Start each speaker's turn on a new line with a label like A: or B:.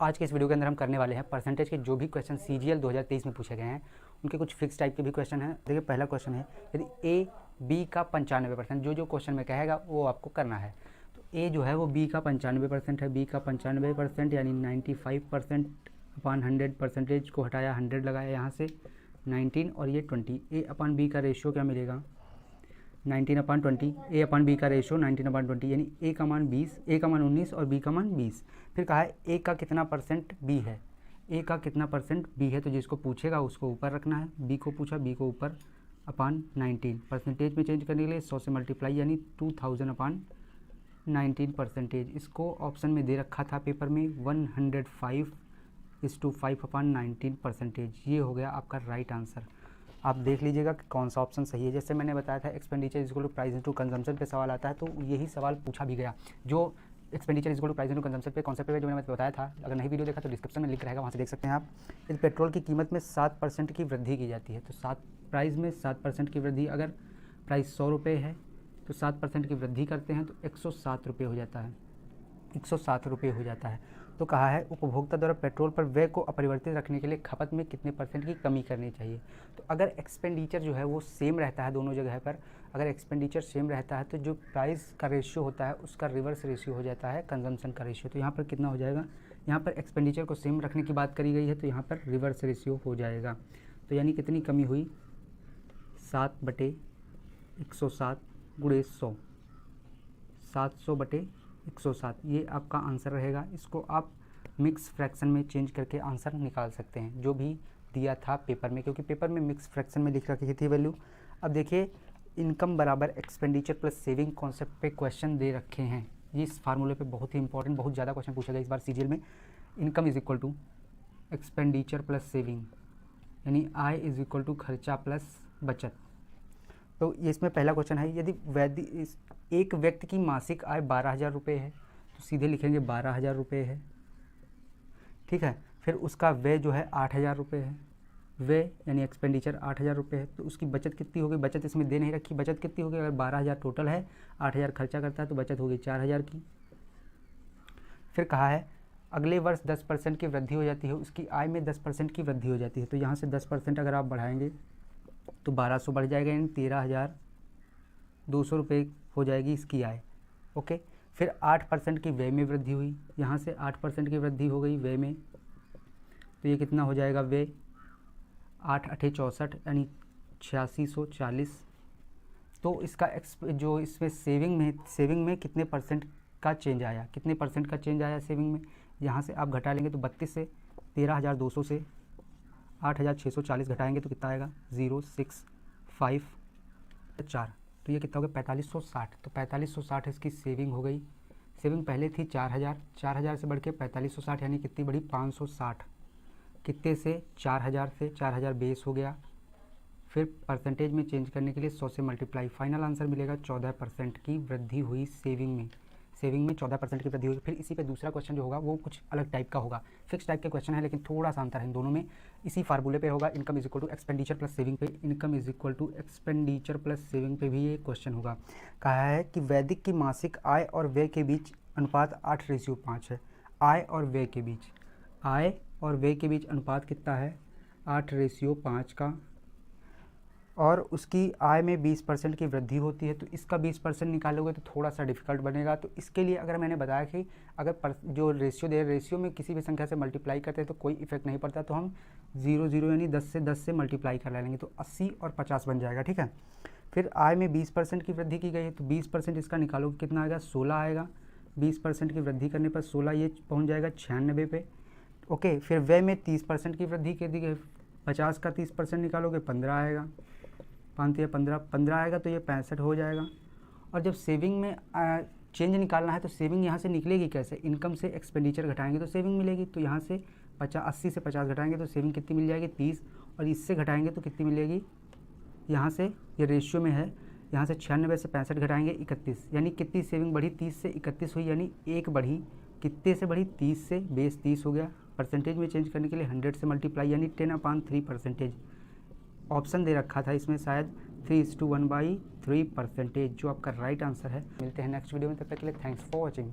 A: आज के इस वीडियो के अंदर हम करने वाले हैं परसेंटेज के जो भी क्वेश्चन सीजीएल 2023 में पूछे गए हैं उनके कुछ फिक्स टाइप के भी क्वेश्चन हैं। देखिए पहला क्वेश्चन है, यदि ए बी का 95%, जो क्वेश्चन में कहेगा वो आपको करना है। तो ए जो है वो बी का 95% है, बी का 95% यानी 95% अपान 100% को हटाया 100 लगाया यहाँ से 19 और ये 20। ए अपान बी का रेशियो क्या मिलेगा 19/20। ए अपान बी का रेशियो 19/20 यानी ए का मान 20, ए का मान 19 और बी का मान 20। फिर कहा है ए का कितना परसेंट बी है, ए का कितना परसेंट बी है, तो जिसको पूछेगा उसको ऊपर रखना है। बी को पूछा, बी को ऊपर अपान 19। परसेंटेज में चेंज करने के लिए 100 से मल्टीप्लाई यानी 2000/19%। इसको ऑप्शन में दे रखा था पेपर में 105:5/19%। ये हो गया आपका राइट आंसर। आप देख लीजिएगा कि कौन सा ऑप्शन सही है। जैसे मैंने बताया था expenditure is equal to price into consumption पे सवाल आता है, तो यही सवाल पूछा भी गया। जो expenditure is equal to price into consumption पे कॉन्सेप्ट पे जो मैंने बताया था, अगर नहीं वीडियो देखा तो डिस्क्रिप्शन में लिंक रहेगा, वहाँ से देख सकते हैं आप। यदि पेट्रोल की कीमत में 7% की वृद्धि की जाती है, तो प्राइस में 7% की वृद्धि, अगर प्राइस 100 रुपये है तो 7% की वृद्धि करते हैं तो 107 रुपये हो जाता है, 107 रुपये हो जाता है। तो कहा है उपभोक्ता द्वारा पेट्रोल पर व्यय को अपरिवर्तित रखने के लिए खपत में कितने % की कमी करनी चाहिए। तो अगर एक्सपेंडिचर जो है वो सेम रहता है दोनों जगह पर, अगर एक्सपेंडिचर सेम रहता है तो जो प्राइस का रेशियो होता है उसका रिवर्स रेशियो हो जाता है कंजम्पशन का रेशियो। तो यहाँ पर कितना हो जाएगा, यहाँ पर एक्सपेंडिचर को सेम रखने की बात करी गई है तो यहाँ पर रिवर्स रेशियो हो जाएगा। तो यानी कितनी कमी हुई 7/107 × 100, 700/107, ये आपका आंसर रहेगा। इसको आप मिक्स फ्रैक्शन में चेंज करके आंसर निकाल सकते हैं जो भी दिया था पेपर में, क्योंकि पेपर में मिक्स फ्रैक्शन में लिख रखी थी वैल्यू। अब देखिए इनकम बराबर एक्सपेंडिचर प्लस सेविंग कॉन्सेप्ट पे क्वेश्चन दे रखे हैं। इस फार्मूले पे बहुत ही इंपॉर्टेंट, बहुत ज़्यादा क्वेश्चन पूछा गया इस बार सीजीएल में। Income is equal to expenditure plus saving यानी आय इज इक्वल टू खर्चा प्लस बचत। तो ये इसमें पहला क्वेश्चन है, यदि एक व्यक्ति की मासिक आय 12,000 रुपये है तो सीधे लिखेंगे 12,000 रुपये है, ठीक है। फिर उसका व्यय जो है 8,000 रुपये है, व्यय यानी एक्सपेंडिचर 8,000 रुपये है, तो उसकी बचत कितनी होगी, बचत इसमें दे नहीं रखी, बचत कितनी होगी, अगर 12,000 टोटल है 8,000 खर्चा करता है तो बचत होगी 4,000 की। फिर कहा है अगले वर्ष 10% की वृद्धि हो जाती है, उसकी आय में 10% की वृद्धि हो जाती है, तो यहाँ से 10% अगर आप बढ़ाएंगे तो 1200 बढ़ जाएगा यानी 13,200 रुपये हो जाएगी इसकी आय, ओके। फिर 8% की व्यय में वृद्धि हुई, यहाँ से 8% की वृद्धि हो गई व्यय में, तो ये कितना हो जाएगा व्यय 8×8 = 64 यानी 8640। तो इसका जो इसमें सेविंग में कितने % का चेंज आया, कितने % का चेंज आया सेविंग में, यहाँ से आप घटा लेंगे तो 32 से 13,200 से 8,640 घटाएंगे तो कितना आएगा 065 तो ये कितना हो गया 4560। तो 4560 इसकी सेविंग हो गई। सेविंग पहले थी 4,000, 4,000 से बढ़ के 4560 यानी कितनी बढ़ी 560, कितने से 4,000 से 4,000 बेस हो गया। फिर परसेंटेज में चेंज करने के लिए 100 से मल्टीप्लाई, फाइनल आंसर मिलेगा 14% की वृद्धि हुई सेविंग में। सेविंग में 14% की वृद्धि होगी। फिर इसी पे दूसरा क्वेश्चन जो होगा वो कुछ अलग टाइप का होगा, फिक्स टाइप के क्वेश्चन है लेकिन थोड़ा सा अंतर है इन दोनों में। इसी फार्मूले पे होगा, income is equal to expenditure plus saving पे, income is equal to expenditure plus saving पे भी ये क्वेश्चन होगा। कहा है कि वैदिक की मासिक आय और व्यय के बीच अनुपात 8:5 है। आय और व्यय के बीच, आय और व्यय के बीच अनुपात कितना है 8:5 का, और उसकी आय में 20% की वृद्धि होती है, तो इसका 20% निकालोगे तो थोड़ा सा डिफिकल्ट बनेगा। तो इसके लिए अगर मैंने बताया कि अगर जो रेशियो दे रेशियो में किसी भी संख्या से मल्टीप्लाई करते हैं तो कोई इफेक्ट नहीं पड़ता, तो हम 0 यानी 10 से मल्टीप्लाई कर लेंगे तो 80 और 50 बन जाएगा, ठीक है। फिर आय में 20% की वृद्धि की गई है तो 20% इसका निकालोगे कितना आएगा 16 आएगा। 20% की वृद्धि करने पर 16 ये पहुँच जाएगा 96 पे, ओके। फिर व्यय में 30% की वृद्धि कर दी गई, 50 का 30% निकालोगे 15 आएगा, 5 या 15 आएगा तो ये 65 हो जाएगा। और जब सेविंग में चेंज निकालना है तो सेविंग यहाँ से निकलेगी कैसे, इनकम से एक्सपेंडिचर घटाएंगे तो सेविंग मिलेगी, तो यहाँ से 80 से 50 घटाएंगे तो सेविंग कितनी मिल जाएगी 30, और इससे घटाएंगे तो कितनी मिलेगी, यहाँ से ये रेशियो में है, यहाँ से 96 से 65 घटाएंगे 31, यानी कितनी सेविंग बढ़ी 30 से 31 हुई, यानी एक बढ़ी, कितने से बढ़ी 30 से, बेस 30 हो गया। परसेंटेज में चेंज करने के लिए 100 से मल्टीप्लाई यानी 10/3%। ऑप्शन दे रखा था इसमें शायद 3:1/3%, जो आपका राइट आंसर है। मिलते हैं नेक्स्ट वीडियो में, तब तक के लिए थैंक्स फॉर वॉचिंग।